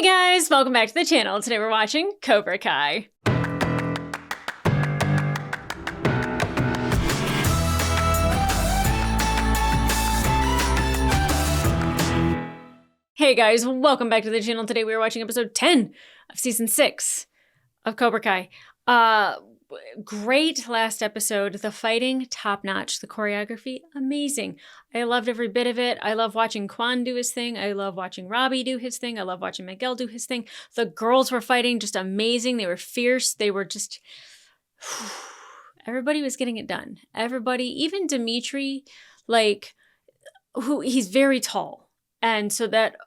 Hey guys, welcome back to the channel. Today we're watching Cobra Kai. Hey guys, welcome back to the channel. Today we are watching episode 10 of season 6 of Cobra Kai. Great last episode. The fighting, top notch. The choreography, amazing. I loved every bit of it. I love watching Quan do his thing. I love watching Robbie do his thing. I love watching Miguel do his thing. The girls were fighting, just amazing. They were fierce. They were just... Everybody was getting it done. Everybody, even Dimitri, he's very tall. And so that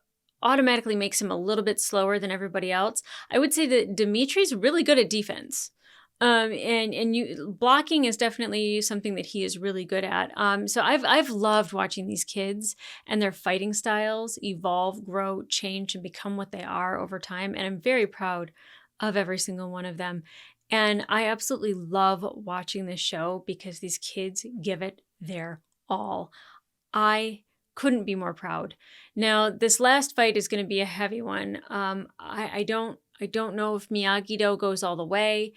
automatically makes him a little bit slower than everybody else. I would say that Dimitri's really good at defense. Blocking is definitely something that he is really good at. So I've loved watching these kids and their fighting styles evolve, grow, change, and become what they are over time. And I'm very proud of every single one of them. And I absolutely love watching this show because these kids give it their all. I couldn't be more proud. Now, this last fight is going to be a heavy one. I don't know if Miyagi-Do goes all the way.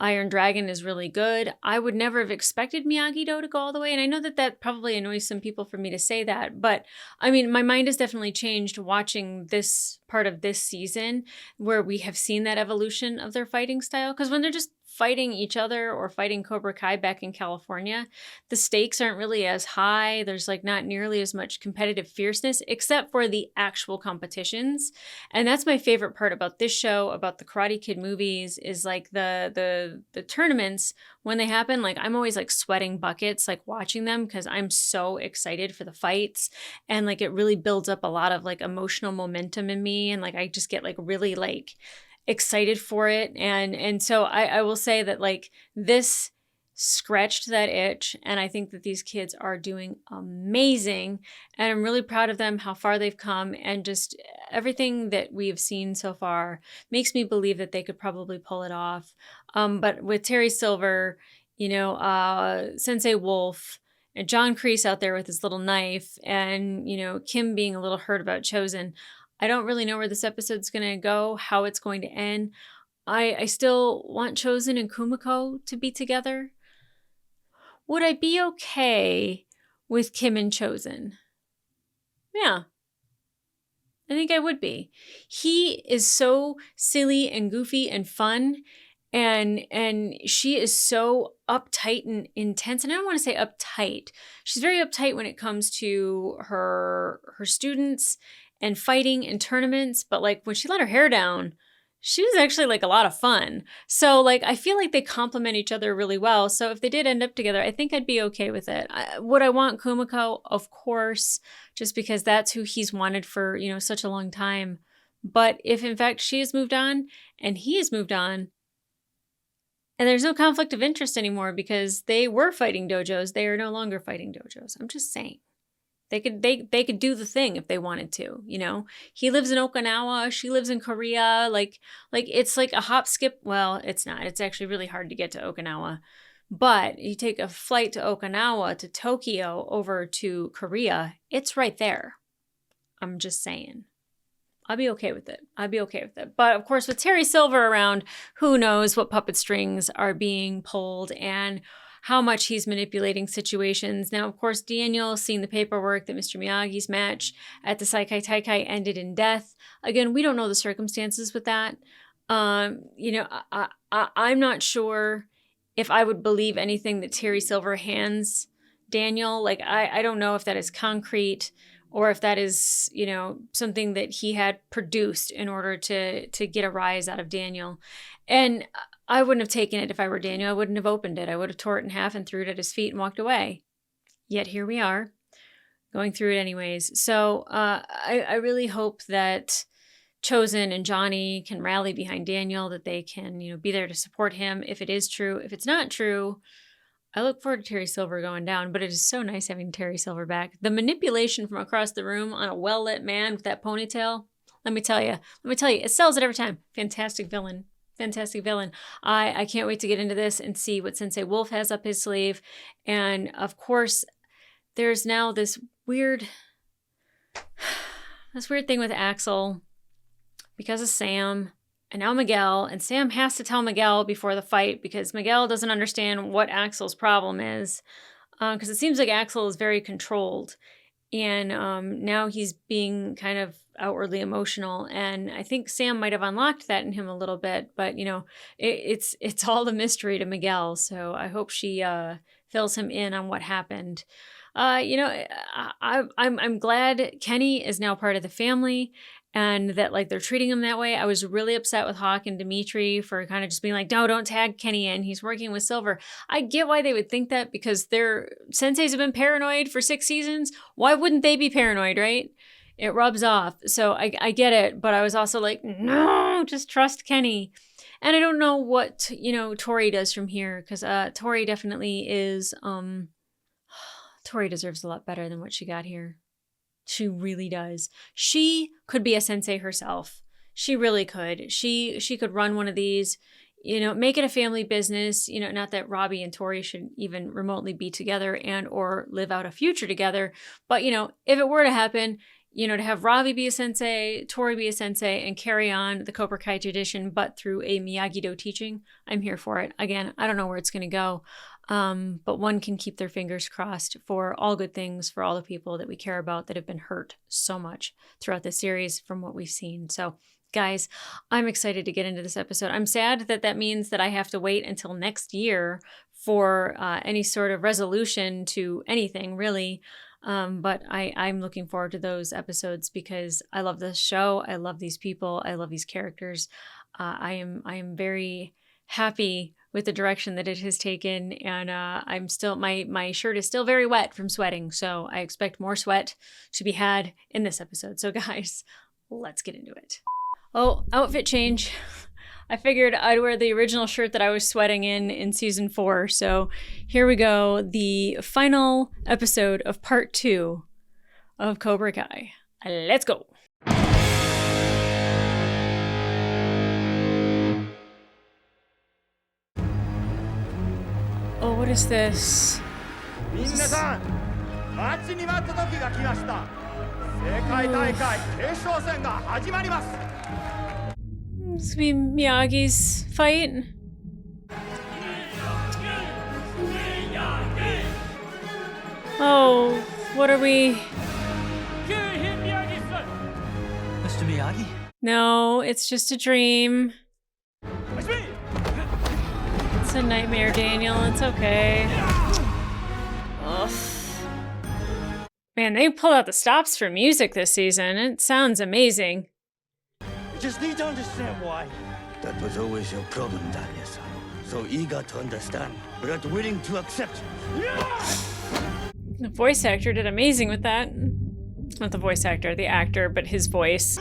Iron Dragon is really good. I would never have expected Miyagi-Do to go all the way. And I know that that probably annoys some people for me to say that. But I mean, my mind has definitely changed watching this part of this season where we have seen that evolution of their fighting style. Because when they're just fighting each other or fighting Cobra Kai back in California, the stakes aren't really as high. There's not nearly as much competitive fierceness except for the actual competitions. And that's my favorite part about this show, about the Karate Kid movies, is the tournaments when they happen. I'm always sweating buckets watching them because I'm so excited for the fights, and it really builds up a lot of emotional momentum in me, and I just get really excited for it. And so I will say that this scratched that itch, and I think that these kids are doing amazing, and I'm really proud of them, how far they've come, and just everything that we've seen so far makes me believe that they could probably pull it off. But with Terry Silver, Sensei Wolf, and John Kreese out there with his little knife, and Kim being a little hurt about Chosen, I don't really know where this episode's going to go, how it's going to end. I still want Chosen and Kumiko to be together. Would I be okay with Kim and Chosen? Yeah, I think I would be. He is so silly and goofy and fun, and she is so uptight and intense. And I don't want to say uptight. She's very uptight when it comes to her students and fighting and tournaments, but when she let her hair down, she was actually a lot of fun. So I feel like they complement each other really well. So if they did end up together, I think I'd be okay with it. Would I want Kumiko? Of course, just because that's who he's wanted for, such a long time. But if in fact she has moved on and he has moved on, and there's no conflict of interest anymore because they were fighting dojos, they are no longer fighting dojos. I'm just saying. They could do the thing if they wanted to, He lives in Okinawa, she lives in Korea, it's a hop skip. Well, it's not. It's actually really hard to get to Okinawa. But you take a flight to Okinawa, to Tokyo, over to Korea, it's right there. I'm just saying. I'll be okay with it. But of course, with Terry Silver around, who knows what puppet strings are being pulled and how much he's manipulating situations. Now, of course, Daniel, seeing the paperwork that Mr. Miyagi's match at the Saikai Taikai ended in death. Again, we don't know the circumstances with that. I'm not sure if I would believe anything that Terry Silver hands Daniel. I don't know if that is concrete or if that is, something that he had produced in order to get a rise out of Daniel. And I wouldn't have taken it if I were Daniel. I wouldn't have opened it. I would have tore it in half and threw it at his feet and walked away. Yet here we are, going through it anyways. So I really hope that Chosen and Johnny can rally behind Daniel, that they can, be there to support him if it is true. If it's not true, I look forward to Terry Silver going down, but it is so nice having Terry Silver back. The manipulation from across the room on a well-lit man with that ponytail, let me tell you, it sells it every time. Fantastic villain. I can't wait to get into this and see what Sensei Wolf has up his sleeve. And of course, there's now this weird thing with Axel, because of Sam and now Miguel. And Sam has to tell Miguel before the fight because Miguel doesn't understand what Axel's problem is. Because it seems like Axel is very controlled. And now he's being kind of outwardly emotional. And I think Sam might have unlocked that in him a little bit. But, it's all a mystery to Miguel. So I hope she fills him in on what happened. I'm glad Kenny is now part of the family and that like they're treating him that way. I was really upset with Hawk and Dimitri for kind of just being like, no, don't tag Kenny in. He's working with Silver. I get why they would think that because their senseis have been paranoid for 6 seasons. Why wouldn't they be paranoid, right? It rubs off. So I get it. But I was also like, no, just trust Kenny. And I don't know what, Tori does from here because Tori definitely is... Tori deserves a lot better than what she got here. She really does. She could be a sensei herself. She really could. She could run one of these, make it a family business, not that Robbie and Tori should even remotely be together and or live out a future together. But, if it were to happen, to have Robbie be a sensei, Tori be a sensei, and carry on the Cobra Kai tradition, but through a Miyagi-Do teaching, I'm here for it. Again, I don't know where it's going to go. But one can keep their fingers crossed for all good things for all the people that we care about that have been hurt so much throughout the series from what we've seen. So, guys, I'm excited to get into this episode. I'm sad that means that I have to wait until next year for any sort of resolution to anything, really. But I'm looking forward to those episodes because I love this show. I love these people. I love these characters. I am very happy with the direction that it has taken. And I'm still, my shirt is still very wet from sweating. So I expect more sweat to be had in this episode. So guys, let's get into it. Oh, outfit change. I figured I'd wear the original shirt that I was sweating in season 4. So here we go. The final episode of part 2 of Cobra Kai. Let's go. Oh, what is this? This be Miyagi's fight. Oh, what are we? Mr. Miyagi? No, it's just a dream. It's a nightmare, Daniel. It's okay. Ugh. Man, they pulled out the stops for music this season. It sounds amazing. You just need to understand why. That was always your problem, Daniel-san. So eager to understand, but not willing to accept. The voice actor did amazing with that. Not the voice actor, the actor, but his voice.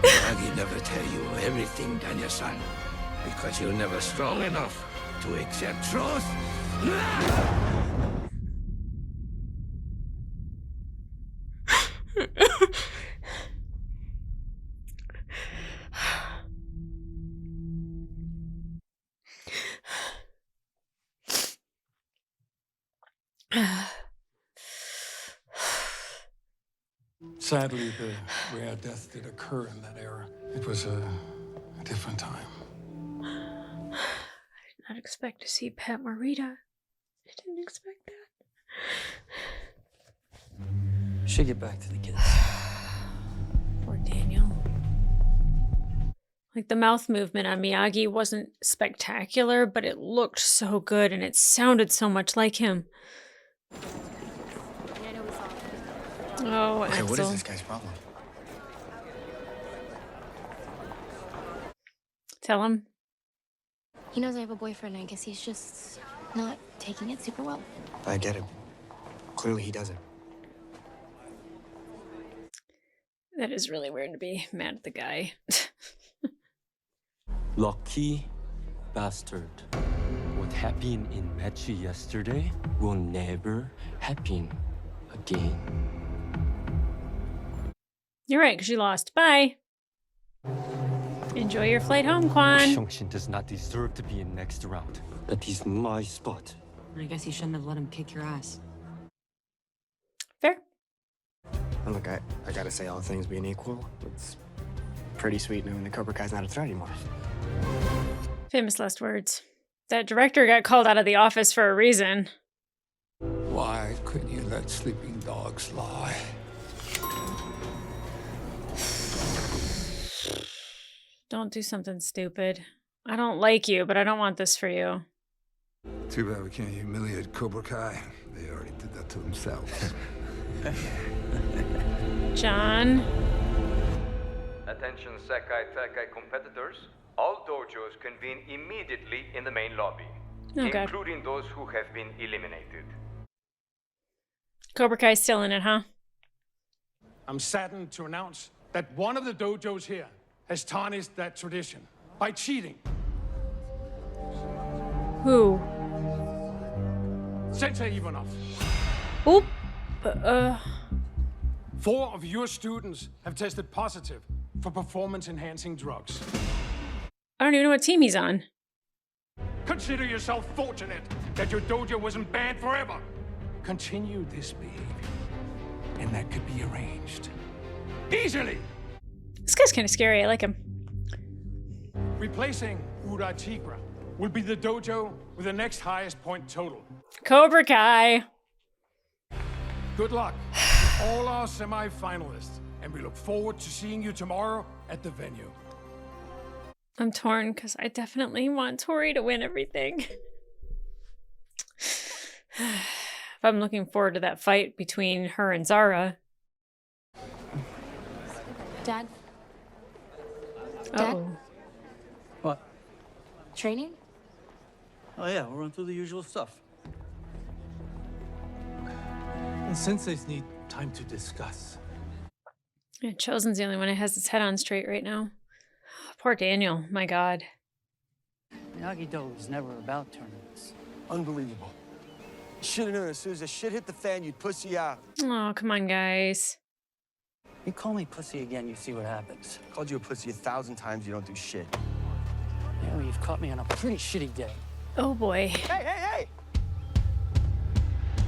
Miyagi never tell you everything, Daniel-san, because you're never strong enough to accept truth. Sadly, the rare death did occur in that era. It was a different time. I did not expect to see Pat Morita. I didn't expect that. Should get back to the kids. Poor Daniel. Like, the mouth movement on Miyagi wasn't spectacular, but it looked so good and it sounded so much like him. Oh, Axel. Hey, what is this guy's problem? Tell him. He knows I have a boyfriend. I guess he's just not taking it super well. I get it. Clearly he doesn't. That is really weird to be mad at the guy. Lucky bastard. What happened in match yesterday will never happen again. You're right, because you lost. Bye. Enjoy your flight home, Quan. Xiongxin does not deserve to be in next round. That is my spot. I guess you shouldn't have let him kick your ass. And look, I gotta say, all things being equal, it's pretty sweet knowing the Cobra Kai's not a threat anymore. Famous last words. That director got called out of the office for a reason. Why couldn't you let sleeping dogs lie? Don't do something stupid. I don't like you, but I don't want this for you. Too bad we can't humiliate Cobra Kai. They already did that to themselves. John. Attention Sekai Tekai competitors. All dojos convene immediately in the main lobby, Oh, God. including those who have been eliminated. Cobra Kai's still in it, huh? I'm saddened to announce that one of the dojos here has tarnished that tradition by cheating. Who? Sensei Ivanov. Oop. 4 of your students have tested positive for performance-enhancing drugs. I don't even know what team he's on. Consider yourself fortunate that your dojo wasn't banned forever. Continue this behavior, and that could be arranged easily. This guy's kind of scary. I like him. Replacing Ura Tigra will be the dojo with the next highest point total. Cobra Kai. Good luck to all our semi-finalists, and we look forward to seeing you tomorrow at the venue. I'm torn because I definitely want Tori to win everything. I'm looking forward to that fight between her and Zara. Dad, Uh-oh. What? training? Oh yeah, we'll run through the usual stuff. And senseis need time to discuss. Yeah, Chosen's the only one that has his head on straight right now. Poor Daniel, my God. Miyagi-Do was never about tournaments. Unbelievable. Should have known as soon as the shit hit the fan, you'd pussy out. Oh, come on, guys. You call me pussy again, you see what happens. Called you a pussy 1,000 times, you don't do shit. Yeah, well, you've caught me on a pretty shitty day. Oh, boy. Hey!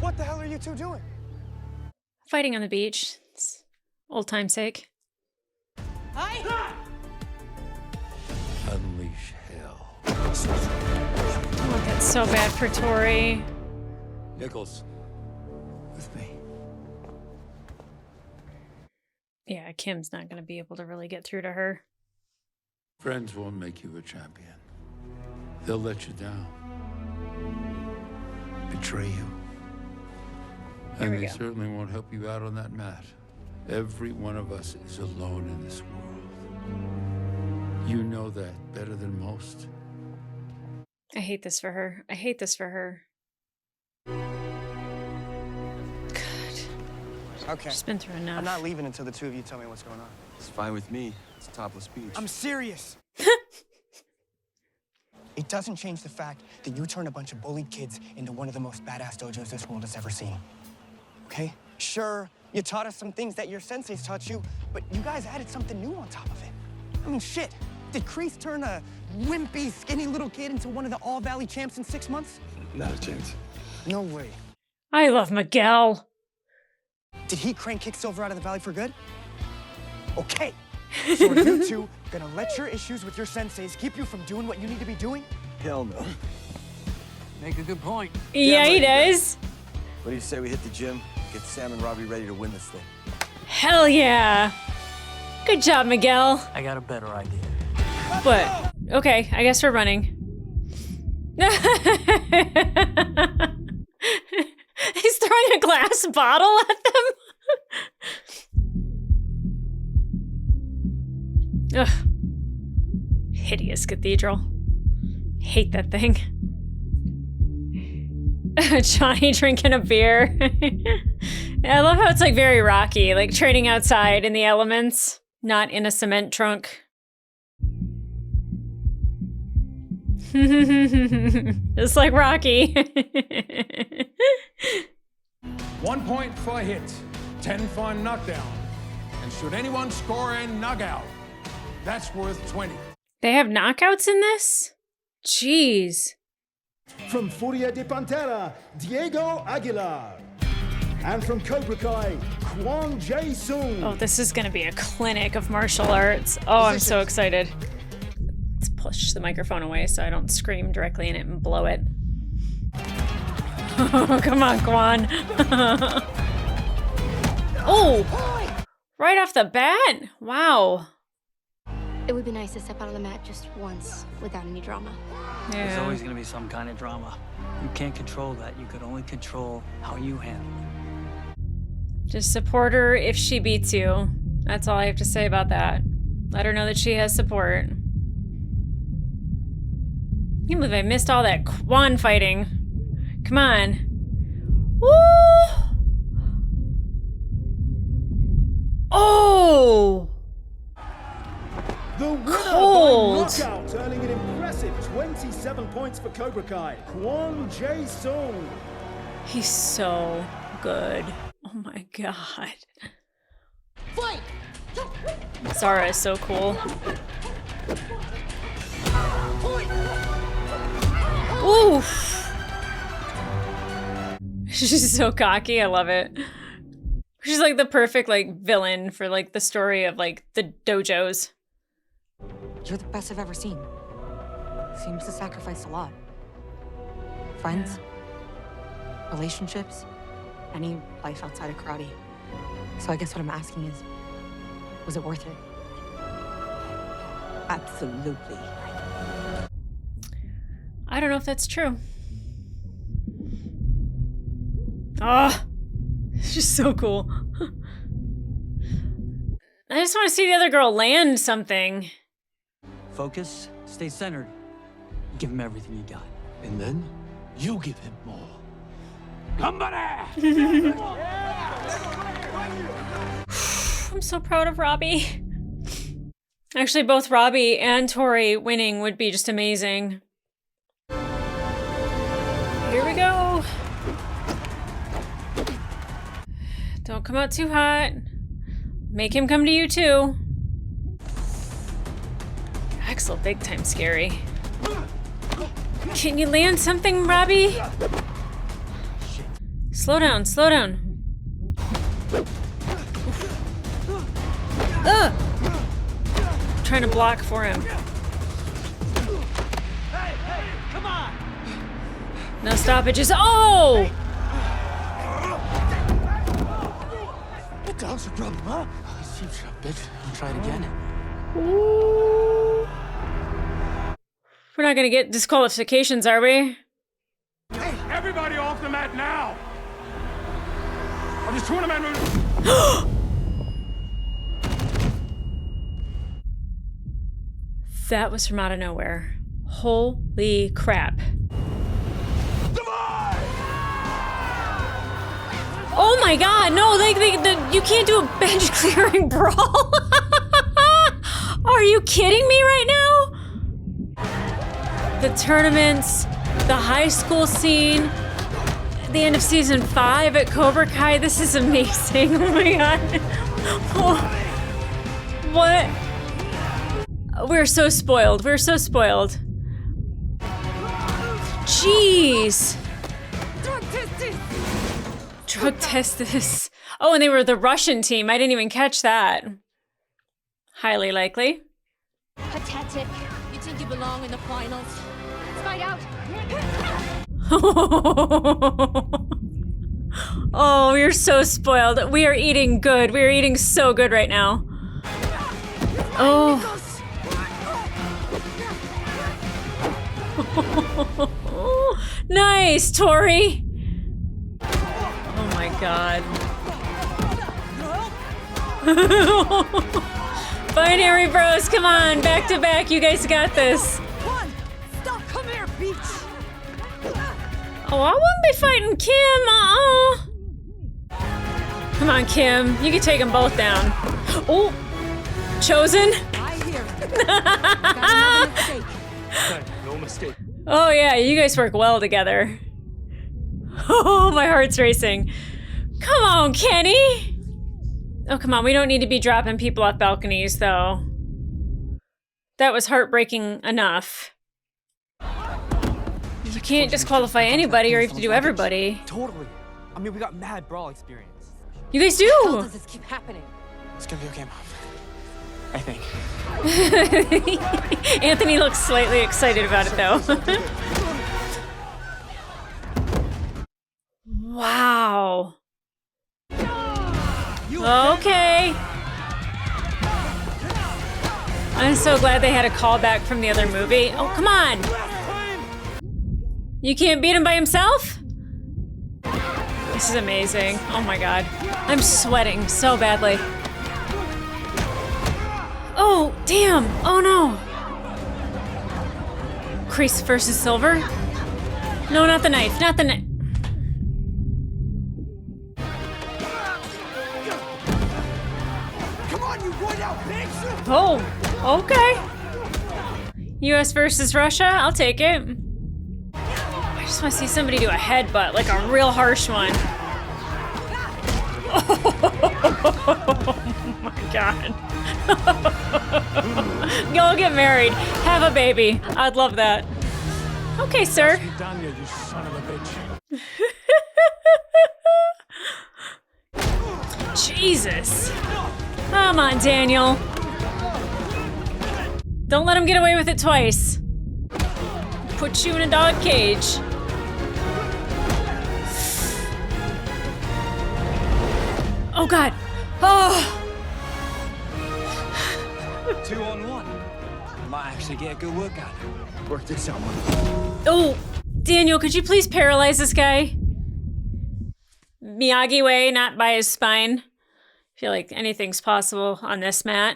What the hell are you two doing? Fighting on the beach. It's old time's sake. Unleash hell. Oh, that's so bad for Tori. Nichols, with me. Yeah, Kim's not going to be able to really get through to her. Friends won't make you a champion. They'll let you down. Betray you. Here we And they go. certainly won't help you out on that mat. Every one of us is alone in this world. You know that better than most. I hate this for her. I hate this for her. Okay. She's been through enough. I'm not leaving until the two of you tell me what's going on. It's fine with me. It's a topless beach. I'm serious. It doesn't change the fact that you turned a bunch of bullied kids into one of the most badass dojos this world has ever seen. Okay? Sure, you taught us some things that your senseis taught you, but you guys added something new on top of it. I mean, shit. Did Kreese turn a wimpy, skinny little kid into one of the All-Valley champs in 6 months? Not a chance. No way. I love Miguel. Did he crank kick Silver out of the valley for good? Okay. So are you two gonna let your issues with your senseis keep you from doing what you need to be doing? Hell no. Make a good point. Yeah, he right, does. What do you say we hit the gym, get Sam and Robbie ready to win this thing? Hell yeah. Good job, Miguel. I got a better idea. What? Okay, I guess we're running. He's throwing a glass bottle at them. Ugh. Hideous cathedral. Hate that thing. Johnny drinking a beer. I love how it's like very rocky, like training outside in the elements, not in a cement trunk. Just like Rocky. 1 point for a hit, 10 for a knockdown. And should anyone score a knockout, that's worth 20. They have knockouts in this? Jeez. From Furia de Pantera, Diego Aguilar. And from Cobra Kai, Kwon Jae-sung. Oh, this is gonna be a clinic of martial arts. Oh, I'm so excited. Let's push the microphone away so I don't scream directly in it and blow it. Oh, come on, Kwon. Oh! Right off the bat? Wow. It would be nice to step out of the mat just once without any drama. Yeah. There's always gonna be some kind of drama. You can't control that. You could only control how you handle it. Just support her if she beats you. That's all I have to say about that. Let her know that she has support. I can't believe I missed all that Kwon fighting. Come on. Woo! Oh! The winner Cold. by knockout, earning an impressive 27 points for Cobra Kai, Kwon Jae-sung. He's so good. Oh my god. Fight! Zara is so cool. Oof. She's so cocky. I love it. She's like the perfect like villain for like the story of like the dojos. You're the best I've ever seen. Seems to sacrifice a lot. Friends, relationships, any life outside of karate. So I guess what I'm asking is, was it worth it? Absolutely. I don't know if that's true. Ah, she's so cool. I just want to see the other girl land something. Focus, stay centered. Give him everything you got. And then you give him more. I'm so proud of Robbie. Actually, both Robbie and Tori winning would be just amazing. Here we go. Don't come out too hot. Make him come to you too. Axel, big time scary. Can you land something, Robbie? Slow down, slow down. Ugh! Trying to block for him. Come on! No stoppages. Oh! What the hell's your problem, huh? Cheap shot, bitch. Wanna try it again? Ooh. We're not gonna get disqualifications, are we? Hey, everybody off the mat now! Of this tournament. That was from out of nowhere. Holy crap. Oh my god, no, you can't do a bench clearing brawl. Are you kidding me right now? The tournaments, the high school scene, the end of season 5 at Cobra Kai, this is amazing. Oh my god. What? We're so spoiled. We're so spoiled. Jeez. Drug test this. Oh, and they were the Russian team. I didn't even catch that. Highly likely. Pathetic. You think you belong in the finals? Let's fight out. Oh, we're so spoiled. We are eating good. We are eating so good right now. Oh. Nice, Tori. Oh my god. Binary bros, come on, back to back. You guys got this. Stop! Come here, bitch! Oh, I wouldn't be fighting Kim. Come on, Kim. You can take them both down. Oh, Chosen. I hear it. No mistake. Oh yeah, you guys work well together. Oh, my heart's racing. Come on, Kenny. Oh, come on. We don't need to be dropping people off balconies, though. That was heartbreaking enough. You can't disqualify anybody or you have to do everybody. Totally. I mean, we got mad brawl experience. You guys do. How does this keep happening? It's gonna be okay, Mom. I think. Anthony looks slightly excited about it, though. Wow. Okay. I'm so glad they had a callback from the other movie. Oh, come on. You can't beat him by himself? This is amazing. Oh my god. I'm sweating so badly. Oh, damn. Oh no. Crease versus silver? No, not the knife. Not the knife. Come on, you worn out bitch! Oh, okay. US versus Russia? I'll take it. I just want to see somebody do a headbutt, like a real harsh one. Oh my god. Go get married. Have a baby. I'd love that. Okay, sir. Danya, you son of a bitch. Jesus. Come on, Daniel. Don't let him get away with it twice. Put you in a dog cage. Oh god. Oh. 2-on-1. Might actually get a good workout. Work this out, Mom. Oh, Daniel, could you please paralyze this guy? Miyagi way, not by his spine. I feel like anything's possible on this mat.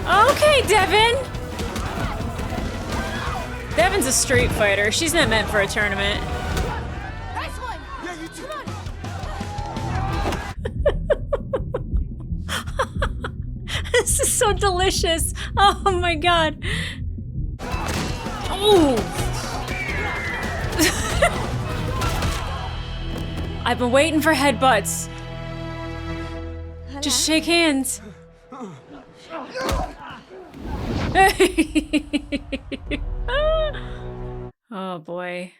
Okay, Devin. Devin's a street fighter. She's not meant for a tournament. Nice one! Yeah, you too. This is so delicious. Oh my god. Oh. I've been waiting for headbutts. Just shake hands. Oh boy.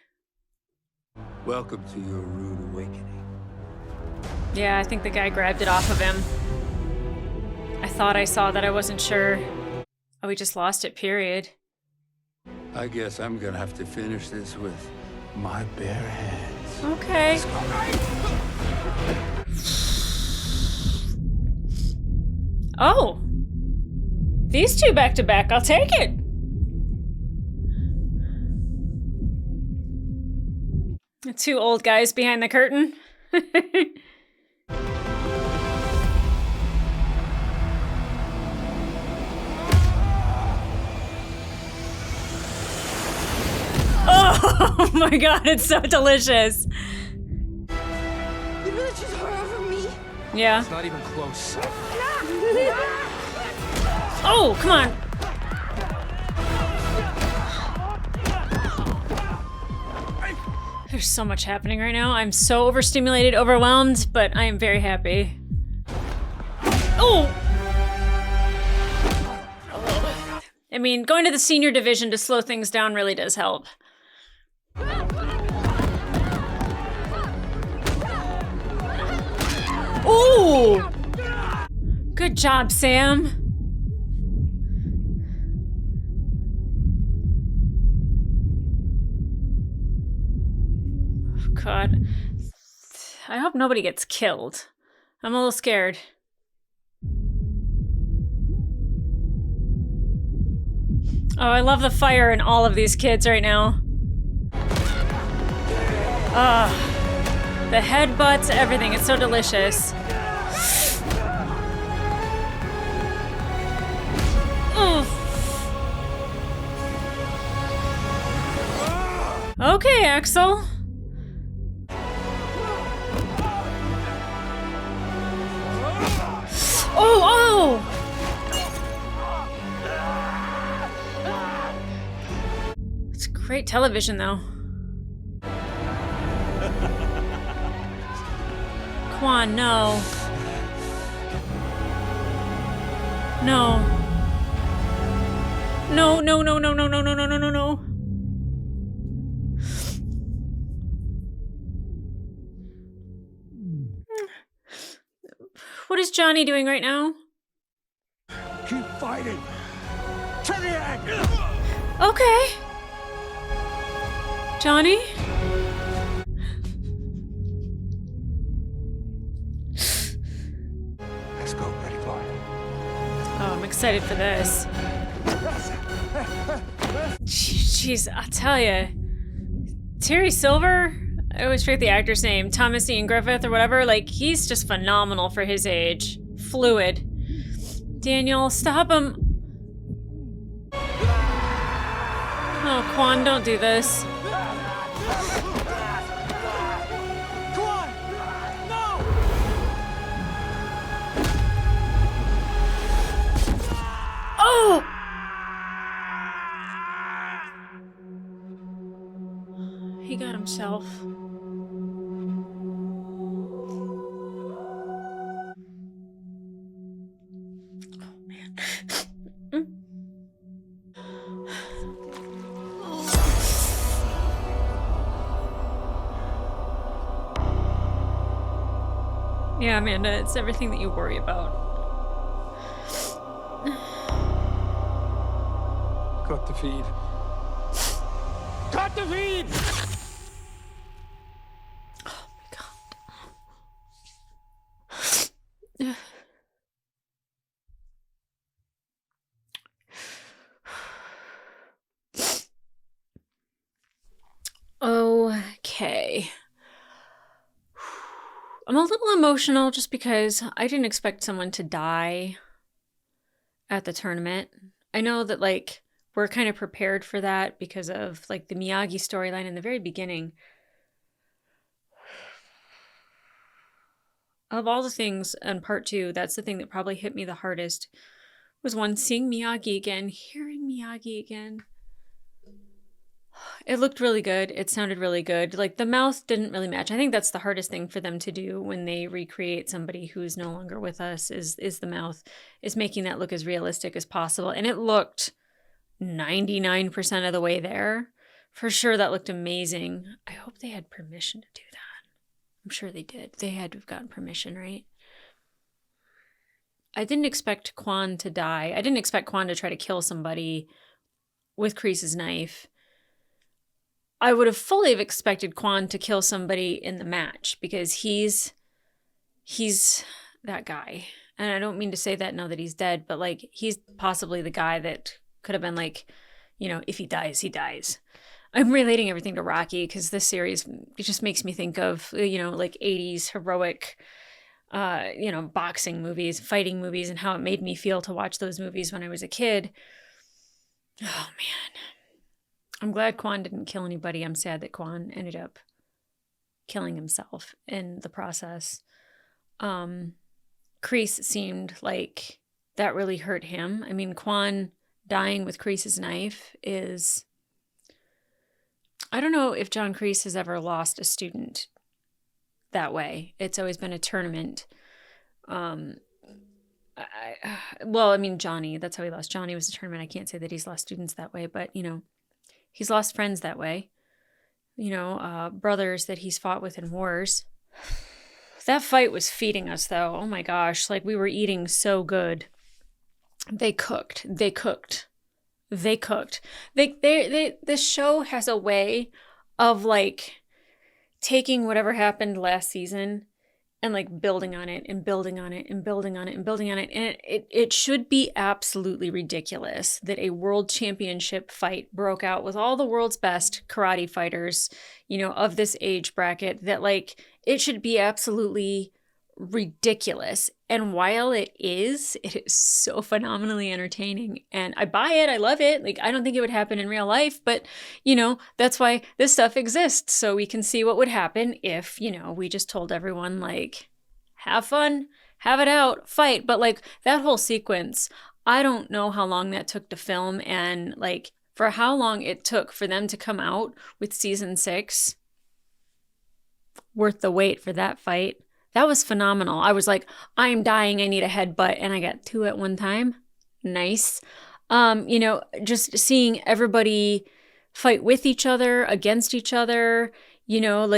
Welcome to your rude awakening. Yeah, I think the guy grabbed it off of him. I thought I saw that, I wasn't sure. Oh, we just lost it, period. I guess I'm gonna have to finish this with my bare hands. Okay. Oh. These two back to back, I'll take it. The two old guys behind the curtain. Oh my god, it's so delicious. You really choose her over me? Yeah. It's not even close. Oh, come on. There's so much happening right now. I'm so overstimulated, overwhelmed, but I am very happy. Oh! I mean, going to the senior division to slow things down really does help. Ooh! Good job, Sam. Oh, God. I hope nobody gets killed. I'm a little scared. Oh, I love the fire in all of these kids right now. The headbutts, everything. It's so delicious. Oof. Okay, Axel. Oh, oh! It's great television, though. Come on, no. No. No, no, no, no, no, no, no, no, no, no, no. What is Johnny doing right now? Keep fighting. To the end. Okay. Johnny? Let's go, ready, boy. Oh, I'm excited for this. Jeez, I'll tell you. Terry Silver? I always forget the actor's name. Thomas Ian Griffith or whatever. Like, he's just phenomenal for his age. Fluid. Daniel, stop him. Oh, Quan, don't do this. Oh! He got himself. Oh, man. Yeah, Amanda, it's everything that you worry about. Cut the feed. Cut the feed! Oh my god. Okay. I'm a little emotional just because I didn't expect someone to die at the tournament. I know that, like, we're kind of prepared for that because of, like, the Miyagi storyline in the very beginning. Of all the things in part 2, that's the thing that probably hit me the hardest, was one, seeing Miyagi again, hearing Miyagi again. It looked really good. It sounded really good. Like, the mouth didn't really match. I think that's the hardest thing for them to do when they recreate somebody who's no longer with us is the mouth, is making that look as realistic as possible. And it looked 99% of the way there. For sure, that looked amazing. I hope they had permission to do that. I'm sure they did. They had to have gotten permission, right? I didn't expect Quan to die. I didn't expect Quan to try to kill somebody with Kreese's knife. I would have fully have expected Quan to kill somebody in the match because he's that guy. And I don't mean to say that now that he's dead, but, like, he's possibly the guy that could have been like, you know, if he dies, he dies. I'm relating everything to Rocky because this series, it just makes me think of, you know, like 80s heroic, you know, boxing movies, fighting movies, and how it made me feel to watch those movies when I was a kid. Oh, man. I'm glad Quan didn't kill anybody. I'm sad that Quan ended up killing himself in the process. Kreese seemed like that really hurt him. I mean, Quan dying with Kreese's knife is... I don't know if John Kreese has ever lost a student that way. It's always been a tournament. Well, I mean, Johnny, that's how he lost. Johnny was a tournament. I can't say that he's lost students that way, but, you know, he's lost friends that way. You know, brothers that he's fought with in wars. That fight was feeding us, though. Oh my gosh, like, we were eating so good. They cooked. This show has a way of, like, taking whatever happened last season and, like, building on it and building on it and building on it and building on it. And it should be absolutely ridiculous that a world championship fight broke out with all the world's best karate fighters, you know, of this age bracket, that, like, it should be absolutely ridiculous. And while it is so phenomenally entertaining, and I buy it, I love it. Like, I don't think it would happen in real life, but, you know, that's why this stuff exists, so we can see what would happen if, you know, we just told everyone, like, have fun, have it out, fight. But, like, that whole sequence, I don't know how long that took to film, and, like, for how long it took for them to come out with season 6, worth the wait for that fight. That was phenomenal. I was like, I'm dying, I need a headbutt, and I got 2 at one time. Nice. You know, just seeing everybody fight with each other, against each other, You know,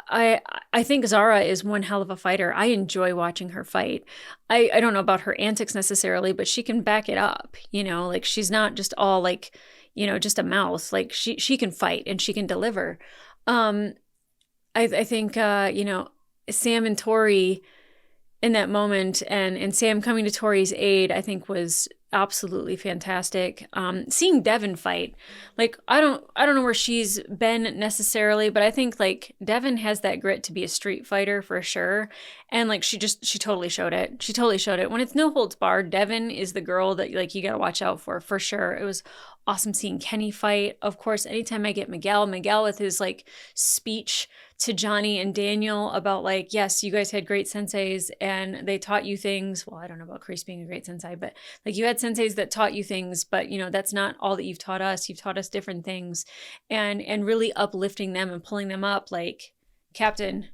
I think Zara is one hell of a fighter. I enjoy watching her fight. I don't know about her antics necessarily, but she can back it up. You know, like she's not just all like, you know, just a mouse. Like she can fight and she can deliver. I think you know, Sam and Tori in that moment, and Sam coming to Tori's aid, I think was absolutely fantastic. Seeing Devin fight, like I don't know where she's been necessarily, but I think like Devin has that grit to be a street fighter for sure, and like she totally showed it. She totally showed it. When it's no holds barred, Devin is the girl that like you gotta watch out for sure. It was awesome seeing Kenny fight. Of course, anytime I get Miguel with his like speech to Johnny and Daniel about like, yes, you guys had great senseis and they taught you things. Well, I don't know about Kreese being a great sensei, but like you had senseis that taught you things, but you know, that's not all that you've taught us. You've taught us different things, and really uplifting them and pulling them up like, Captain,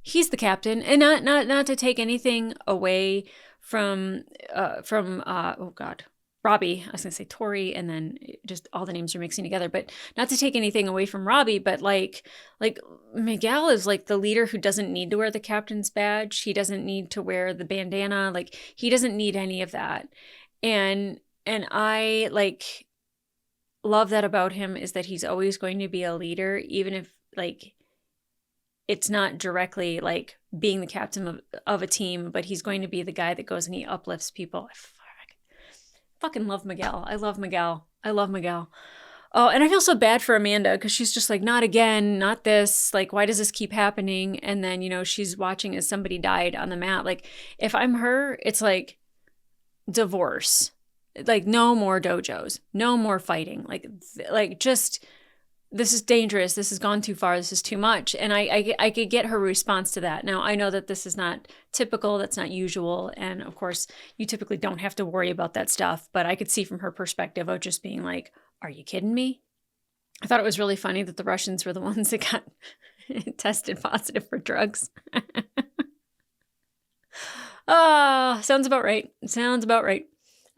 he's the captain, and not to take anything away from oh God, Robbie. I was gonna say Tori, and then just all the names are mixing together, but not to take anything away from Robbie, but like Miguel is like the leader who doesn't need to wear the captain's badge. He doesn't need to wear the bandana. Like he doesn't need any of that. And I like love that about him, is that he's always going to be a leader, even if like it's not directly like being the captain of a team, but he's going to be the guy that goes and he uplifts people. Fucking love Miguel. I love Miguel. Oh, and I feel so bad for Amanda because she's just like, not again, not this. Like, why does this keep happening? And then, you know, she's watching as somebody died on the mat. Like, if I'm her, it's like divorce. Like, no more dojos, no more fighting. Like just, this is dangerous. This has gone too far. This is too much. And I could get her response to that. Now, I know that this is not typical. That's not usual. And of course, you typically don't have to worry about that stuff. But I could see from her perspective of just being like, are you kidding me? I thought it was really funny that the Russians were the ones that got tested positive for drugs. Sounds about right.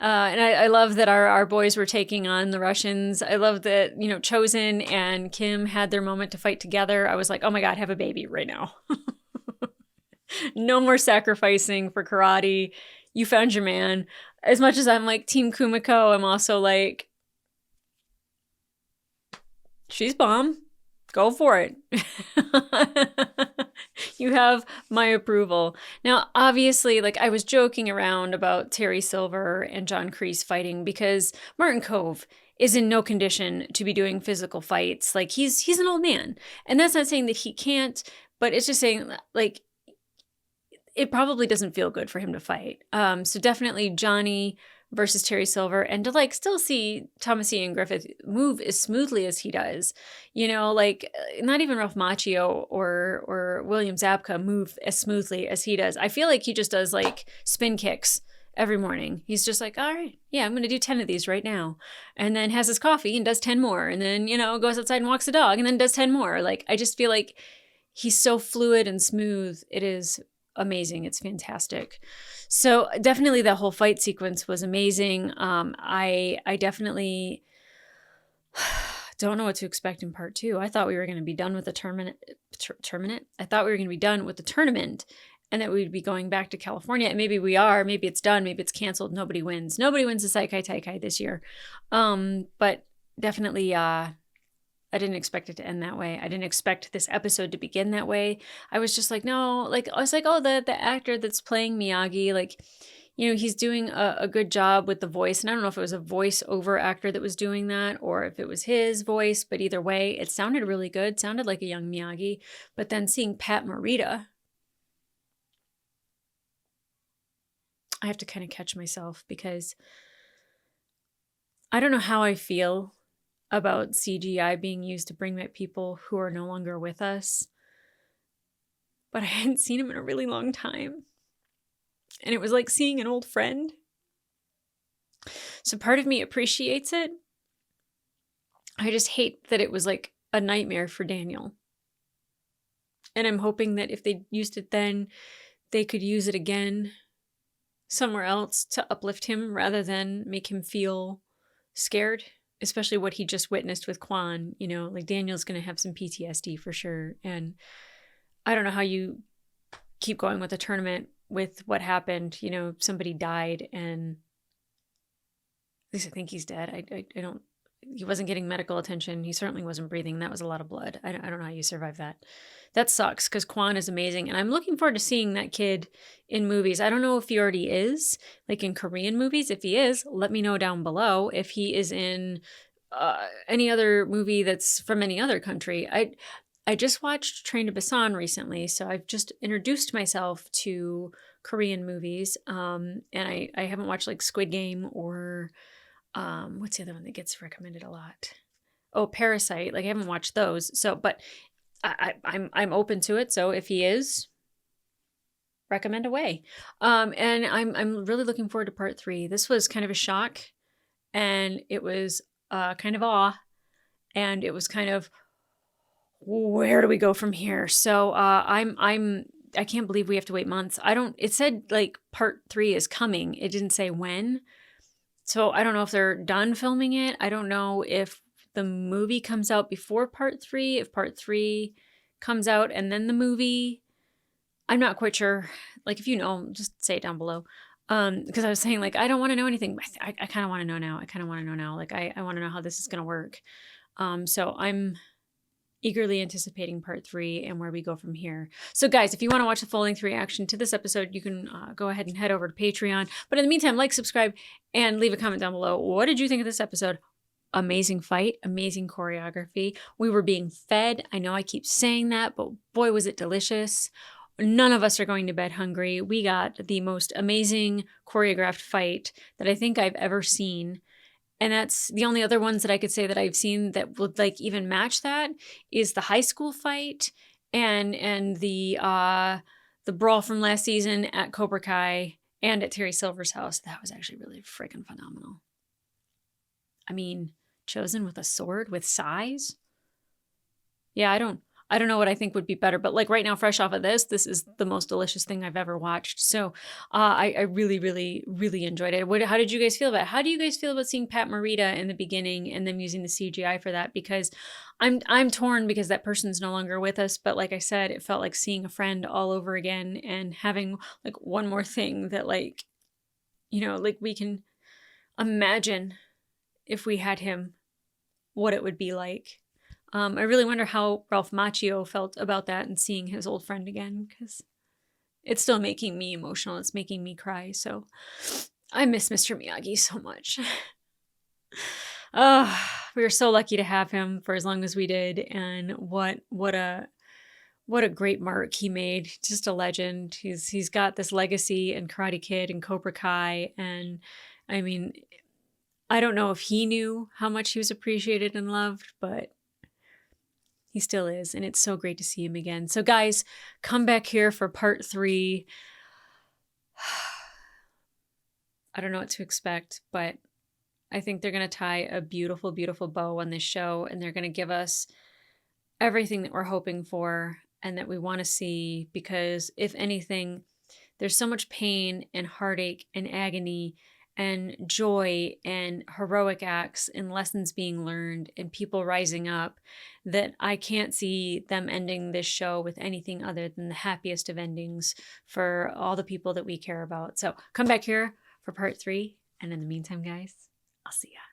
And I love that our boys were taking on the Russians. I love that, you know, Chosen and Kim had their moment to fight together. I was like, oh my God, have a baby right now. No more sacrificing for karate. You found your man. As much as I'm like Team Kumiko, I'm also like, she's bomb. Go for it. You have my approval. Now, obviously, like I was joking around about Terry Silver and John Kreese fighting because Martin Kove is in no condition to be doing physical fights. Like he's an old man. And that's not saying that he can't, but it's just saying like it probably doesn't feel good for him to fight. So definitely Johnny versus Terry Silver, and to like still see Thomas Ian Griffith move as smoothly as he does, you know, like not even Ralph Macchio or William Zabka move as smoothly as he does. I feel like he just does like spin kicks every morning. He's just like, all right, yeah, I'm going to do 10 of these right now. And then has his coffee and does 10 more. And then, you know, goes outside and walks the dog and then does 10 more. Like, I just feel like he's so fluid and smooth. It is amazing. It's fantastic. So definitely that whole fight sequence was amazing. I definitely don't know what to expect in part 2. I thought we were going to be done with the tournament. I thought we were going to be done with the tournament and that we'd be going back to California. And maybe we are. Maybe it's done. Maybe it's canceled. Nobody wins. Nobody wins the Saikai Taikai this year. But definitely I didn't expect it to end that way. I didn't expect this episode to begin that way. I was just like, no, like, I was like, oh, the actor that's playing Miyagi, like, you know, he's doing a good job with the voice. And I don't know if it was a voiceover actor that was doing that or if it was his voice, but either way, it sounded really good. It sounded like a young Miyagi. But then seeing Pat Morita, I have to kind of catch myself because I don't know how I feel about CGI being used to bring back people who are no longer with us. But I hadn't seen him in a really long time. And it was like seeing an old friend. So part of me appreciates it. I just hate that it was like a nightmare for Daniel. And I'm hoping that if they used it then, they could use it again somewhere else to uplift him rather than make him feel scared especially what he just witnessed with Kwan, you know, like Daniel's going to have some PTSD for sure. And I don't know how you keep going with a tournament with what happened. You know, somebody died, and at least I think he's dead. I don't, he wasn't getting medical attention. He certainly wasn't breathing. That was a lot of blood. I don't know how you survive that. That sucks because Kwan is amazing. And I'm looking forward to seeing that kid in movies. I don't know if he already is, like in Korean movies. If he is, let me know down below. If he is in any other movie that's from any other country. I just watched Train to Busan recently, so I've just introduced myself to Korean movies. And I haven't watched like Squid Game or what's the other one that gets recommended a lot? Oh, Parasite. Like I haven't watched those. So, but I'm open to it. So if he is, recommend away. And I'm really looking forward to part 3. This was kind of a shock, and it was kind of awe, and it was kind of, where do we go from here? So I can't believe we have to wait months. It said like part 3 is coming. It didn't say when. So I don't know if they're done filming it. I don't know if the movie comes out before part 3, if part 3 comes out and then the movie. I'm not quite sure. Like if you know, just say it down below. Because I was saying like, I don't want to know anything. I kind of want to know now. Like I want to know how this is going to work. So I'm eagerly anticipating part 3 and where we go from here. So guys, if you want to watch the full-length reaction to this episode, you can go ahead and head over to Patreon. But in the meantime, like, subscribe, and leave a comment down below. What did you think of this episode? Amazing fight, amazing choreography. We were being fed. I know I keep saying that, but boy, was it delicious. None of us are going to bed hungry. We got the most amazing choreographed fight that I think I've ever seen. And that's the only other ones that I could say that I've seen that would like even match that is the high school fight and the brawl from last season at Cobra Kai and at Terry Silver's house. That was actually really freaking phenomenal. I mean, chosen with a sword with size. Yeah, I don't know what I think would be better, but like right now, fresh off of this is the most delicious thing I've ever watched. So I really, really, really enjoyed it. How did you guys feel about it? How do you guys feel about seeing Pat Morita in the beginning and them using the CGI for that? Because I'm torn because that person's no longer with us. But like I said, it felt like seeing a friend all over again and having like one more thing that like, you know, like we can imagine if we had him, what it would be like. I really wonder how Ralph Macchio felt about that and seeing his old friend again, because it's still making me emotional. It's making me cry. So I miss Mr. Miyagi so much. We were so lucky to have him for as long as we did. And what a great mark he made. Just a legend. He's got this legacy in Karate Kid and Cobra Kai. And I mean, I don't know if he knew how much he was appreciated and loved, but he still is, and it's so great to see him again. So guys, come back here for part 3. I don't know what to expect, but I think they're going to tie a beautiful, beautiful bow on this show, and they're going to give us everything that we're hoping for and that we want to see, because if anything, there's so much pain and heartache and agony and joy and heroic acts and lessons being learned and people rising up that I can't see them ending this show with anything other than the happiest of endings for all the people that we care about. So come back here for part 3. And in the meantime, guys, I'll see ya.